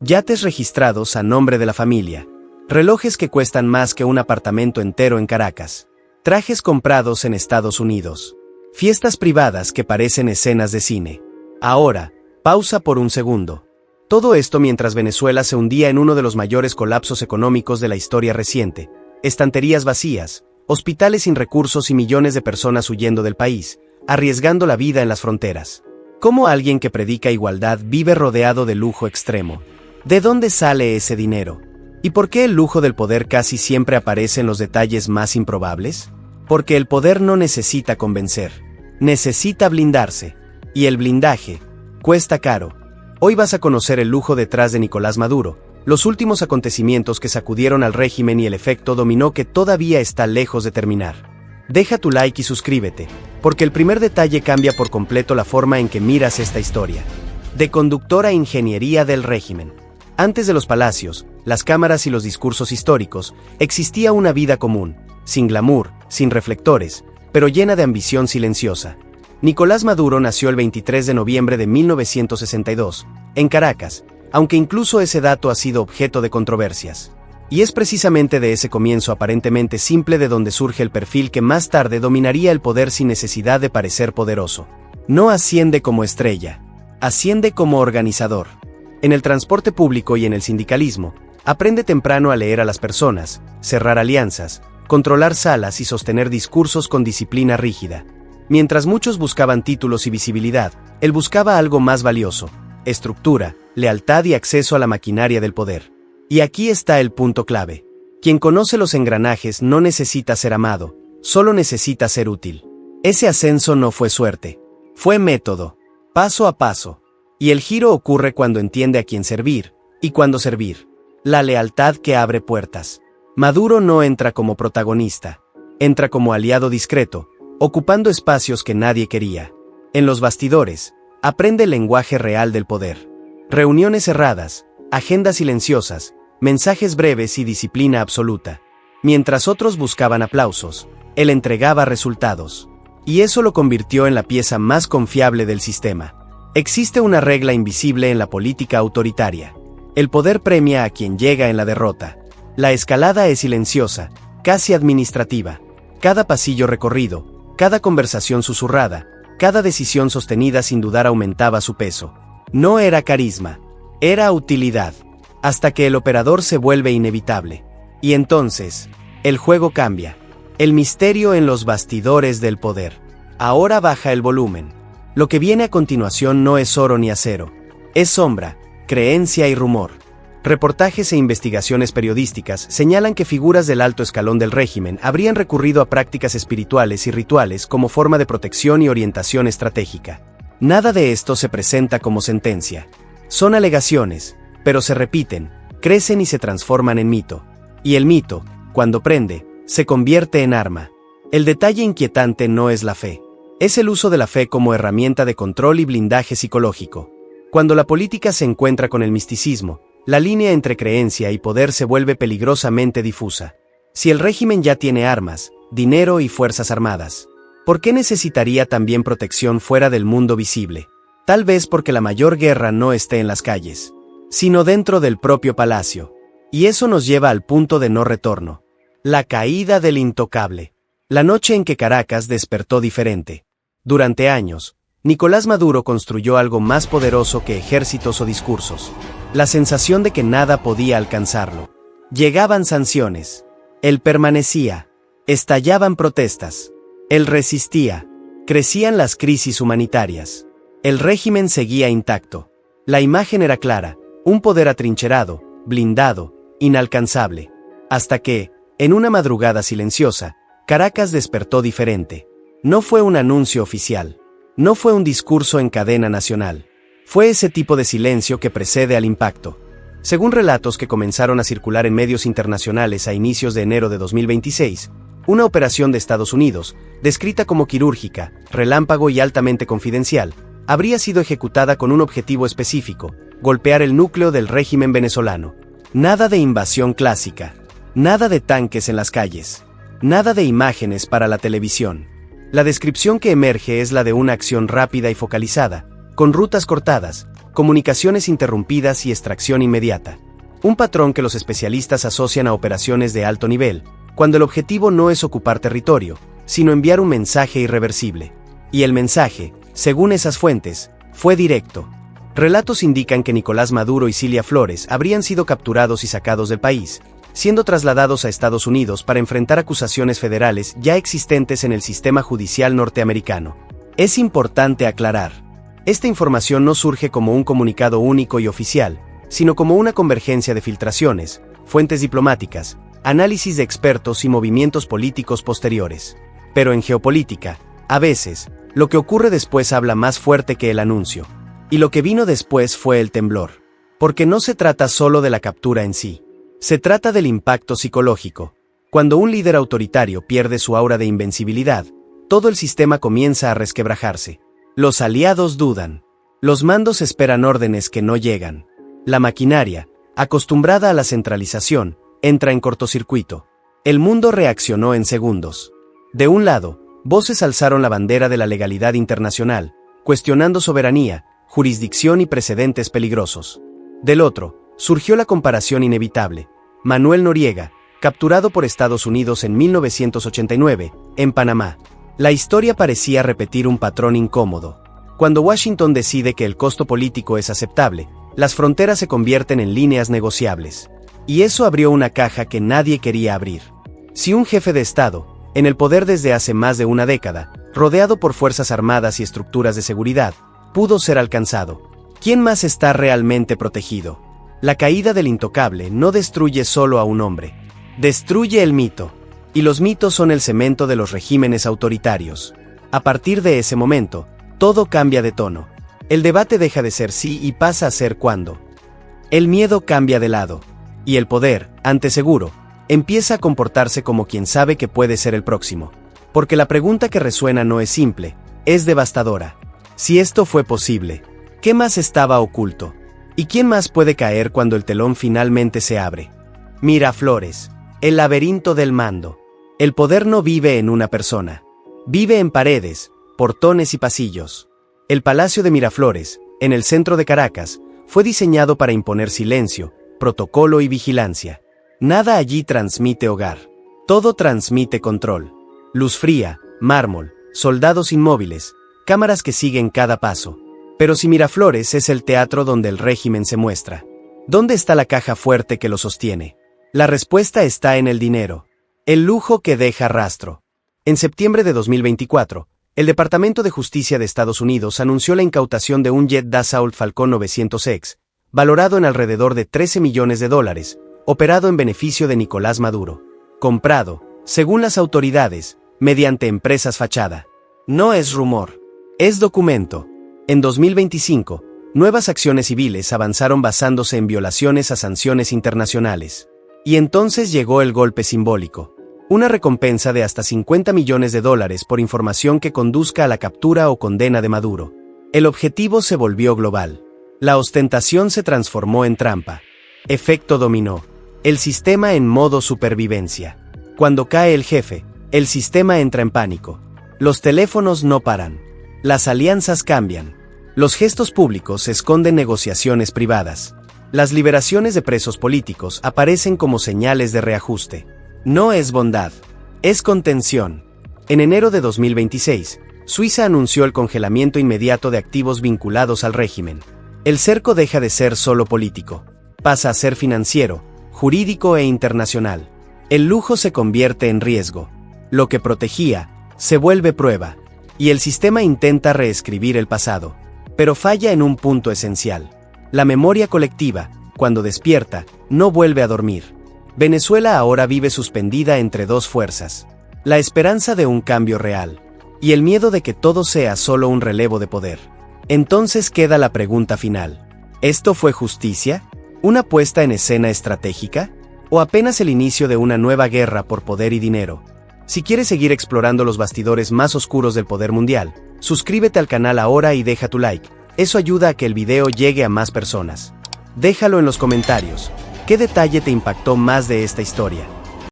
yates registrados a nombre de la familia, relojes que cuestan más que un apartamento entero en Caracas, trajes comprados en Estados Unidos, fiestas privadas que parecen escenas de cine. Ahora, pausa por un segundo. Todo esto mientras Venezuela se hundía en uno de los mayores colapsos económicos de la historia reciente, estanterías vacías, hospitales sin recursos y millones de personas huyendo del país, arriesgando la vida en las fronteras. ¿Cómo alguien que predica igualdad vive rodeado de lujo extremo? ¿De dónde sale ese dinero? ¿Y por qué el lujo del poder casi siempre aparece en los detalles más improbables? Porque el poder no necesita convencer, necesita blindarse. Y el blindaje cuesta caro. Hoy vas a conocer el lujo detrás de Nicolás Maduro, los últimos acontecimientos que sacudieron al régimen y el efecto dominó que todavía está lejos de terminar. Deja tu like y suscríbete, porque el primer detalle cambia por completo la forma en que miras esta historia. De conductor a ingeniería del régimen. Antes de los palacios, las cámaras y los discursos históricos, existía una vida común, sin glamour, sin reflectores, pero llena de ambición silenciosa. Nicolás Maduro nació el 23 de noviembre de 1962, en Caracas, aunque incluso ese dato ha sido objeto de controversias. Y es precisamente de ese comienzo aparentemente simple de donde surge el perfil que más tarde dominaría el poder sin necesidad de parecer poderoso. No asciende como estrella, asciende como organizador. En el transporte público y en el sindicalismo, aprende temprano a leer a las personas, cerrar alianzas, controlar salas y sostener discursos con disciplina rígida. Mientras muchos buscaban títulos y visibilidad, él buscaba algo más valioso: estructura, lealtad y acceso a la maquinaria del poder. Y aquí está el punto clave. Quien conoce los engranajes no necesita ser amado, solo necesita ser útil. Ese ascenso no fue suerte, fue método, paso a paso. Y el giro ocurre cuando entiende a quién servir, y cuándo servir. La lealtad que abre puertas. Maduro no entra como protagonista, entra como aliado discreto, ocupando espacios que nadie quería. En los bastidores, aprende el lenguaje real del poder. Reuniones cerradas, agendas silenciosas, mensajes breves y disciplina absoluta. Mientras otros buscaban aplausos, él entregaba resultados. Y eso lo convirtió en la pieza más confiable del sistema. Existe una regla invisible en la política autoritaria. El poder premia a quien llega en la derrota. La escalada es silenciosa, casi administrativa. Cada pasillo recorrido, cada conversación susurrada, cada decisión sostenida sin dudar aumentaba su peso. No era carisma, era utilidad, hasta que el operador se vuelve inevitable. Y entonces, el juego cambia. El misterio en los bastidores del poder. Ahora baja el volumen. Lo que viene a continuación no es oro ni acero. Es sombra, creencia y rumor. Reportajes e investigaciones periodísticas señalan que figuras del alto escalón del régimen habrían recurrido a prácticas espirituales y rituales como forma de protección y orientación estratégica. Nada de esto se presenta como sentencia. Son alegaciones, pero se repiten, crecen y se transforman en mito. Y el mito, cuando prende, se convierte en arma. El detalle inquietante no es la fe. Es el uso de la fe como herramienta de control y blindaje psicológico. Cuando la política se encuentra con el misticismo, la línea entre creencia y poder se vuelve peligrosamente difusa. Si el régimen ya tiene armas, dinero y fuerzas armadas, ¿por qué necesitaría también protección fuera del mundo visible? Tal vez porque la mayor guerra no esté en las calles, sino dentro del propio palacio. Y eso nos lleva al punto de no retorno. La caída del intocable. La noche en que Caracas despertó diferente. Durante años, Nicolás Maduro construyó algo más poderoso que ejércitos o discursos. La sensación de que nada podía alcanzarlo. Llegaban sanciones. Él permanecía. Estallaban protestas. Él resistía. Crecían las crisis humanitarias. El régimen seguía intacto. La imagen era clara, un poder atrincherado, blindado, inalcanzable. Hasta que, en una madrugada silenciosa, Caracas despertó diferente. No fue un anuncio oficial. No fue un discurso en cadena nacional. Fue ese tipo de silencio que precede al impacto. Según relatos que comenzaron a circular en medios internacionales a inicios de enero de 2026, una operación de Estados Unidos, descrita como quirúrgica, relámpago y altamente confidencial, habría sido ejecutada con un objetivo específico: golpear el núcleo del régimen venezolano. Nada de invasión clásica, nada de tanques en las calles, nada de imágenes para la televisión. La descripción que emerge es la de una acción rápida y focalizada, con rutas cortadas, comunicaciones interrumpidas y extracción inmediata. Un patrón que los especialistas asocian a operaciones de alto nivel, cuando el objetivo no es ocupar territorio, sino enviar un mensaje irreversible. Y el mensaje, según esas fuentes, fue directo. Relatos indican que Nicolás Maduro y Cilia Flores habrían sido capturados y sacados del país, siendo trasladados a Estados Unidos para enfrentar acusaciones federales ya existentes en el sistema judicial norteamericano. Es importante aclarar, esta información no surge como un comunicado único y oficial, sino como una convergencia de filtraciones, fuentes diplomáticas, análisis de expertos y movimientos políticos posteriores. Pero en geopolítica, a veces, lo que ocurre después habla más fuerte que el anuncio. Y lo que vino después fue el temblor. Porque no se trata solo de la captura en sí. Se trata del impacto psicológico. Cuando un líder autoritario pierde su aura de invencibilidad, todo el sistema comienza a resquebrajarse. Los aliados dudan. Los mandos esperan órdenes que no llegan. La maquinaria, acostumbrada a la centralización, entra en cortocircuito. El mundo reaccionó en segundos. De un lado, voces alzaron la bandera de la legalidad internacional, cuestionando soberanía, jurisdicción y precedentes peligrosos. Del otro, surgió la comparación inevitable. Manuel Noriega, capturado por Estados Unidos en 1989, en Panamá. La historia parecía repetir un patrón incómodo. Cuando Washington decide que el costo político es aceptable, las fronteras se convierten en líneas negociables. Y eso abrió una caja que nadie quería abrir. Si un jefe de Estado, en el poder desde hace más de una década, rodeado por fuerzas armadas y estructuras de seguridad, pudo ser alcanzado, ¿quién más está realmente protegido? La caída del intocable no destruye solo a un hombre, destruye el mito. Y los mitos son el cemento de los regímenes autoritarios. A partir de ese momento, todo cambia de tono. El debate deja de ser sí y pasa a ser cuándo. El miedo cambia de lado. Y el poder, ante seguro, empieza a comportarse como quien sabe que puede ser el próximo. Porque la pregunta que resuena no es simple, es devastadora. Si esto fue posible, ¿qué más estaba oculto? ¿Y quién más puede caer cuando el telón finalmente se abre? Miraflores, el laberinto del mando. El poder no vive en una persona. Vive en paredes, portones y pasillos. El Palacio de Miraflores, en el centro de Caracas, fue diseñado para imponer silencio, protocolo y vigilancia. Nada allí transmite hogar. Todo transmite control. Luz fría, mármol, soldados inmóviles, cámaras que siguen cada paso. Pero si Miraflores es el teatro donde el régimen se muestra, ¿dónde está la caja fuerte que lo sostiene? La respuesta está en el dinero. El lujo que deja rastro. En septiembre de 2024, el Departamento de Justicia de Estados Unidos anunció la incautación de un jet Dassault Falcon 900X, valorado en alrededor de $13 millones, operado en beneficio de Nicolás Maduro. Comprado, según las autoridades, mediante empresas fachada. No es rumor. Es documento. En 2025, nuevas acciones civiles avanzaron basándose en violaciones a sanciones internacionales. Y entonces llegó el golpe simbólico. Una recompensa de hasta $50 millones por información que conduzca a la captura o condena de Maduro. El objetivo se volvió global. La ostentación se transformó en trampa. Efecto dominó. El sistema en modo supervivencia. Cuando cae el jefe, el sistema entra en pánico. Los teléfonos no paran. Las alianzas cambian. Los gestos públicos esconden negociaciones privadas. Las liberaciones de presos políticos aparecen como señales de reajuste. No es bondad, es contención. En enero de 2026, Suiza anunció el congelamiento inmediato de activos vinculados al régimen. El cerco deja de ser solo político. Pasa a ser financiero, jurídico e internacional. El lujo se convierte en riesgo. Lo que protegía, se vuelve prueba. Y el sistema intenta reescribir el pasado. Pero falla en un punto esencial. La memoria colectiva, cuando despierta, no vuelve a dormir. Venezuela ahora vive suspendida entre dos fuerzas. La esperanza de un cambio real. Y el miedo de que todo sea solo un relevo de poder. Entonces queda la pregunta final. ¿Esto fue justicia? ¿Una puesta en escena estratégica? ¿O apenas el inicio de una nueva guerra por poder y dinero? Si quieres seguir explorando los bastidores más oscuros del poder mundial, suscríbete al canal ahora y deja tu like. Eso ayuda a que el video llegue a más personas. Déjalo en los comentarios. ¿Qué detalle te impactó más de esta historia?